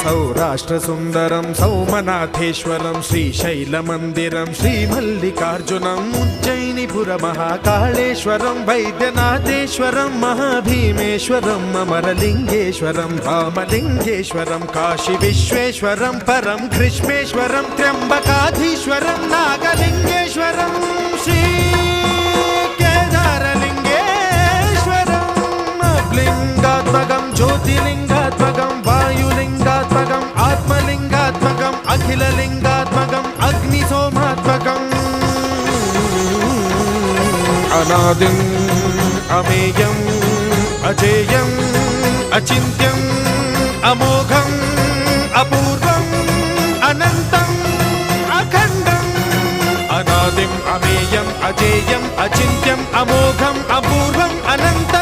सौराष्ट्रसुन्दरं सौमनाथेश्वरं श्रीशैलमन्दिरं श्रीमल्लिकार्जुनम् उज्जयिनीपुरमहाकाळेश्वरं वैद्यनाथेश्वरं महाभीमेश्वरम् अमरलिङ्गेश्वरं रामलिङ्गेश्वरं काशीविश्वेश्वरं परं कृष्णेश्वरं त्र्यम्बकाधीश्वरं नागलिङ्गेश्वरं श्री लिंगात्मकं ज्योतिलिंगात्मकं वायुलिंगात्मकं आत्मलिंगात्मकं अखिललिंगात्मकं अग्निसोमात्मकं अनादिं अमेयं अजेयं अचिन्त्यं अमोघं अपूर्वं अनन्तं अखण्डं अनादिं अमेयं अजेयं अचिन्त्यं अमोघं अपूर्वं अनन्तं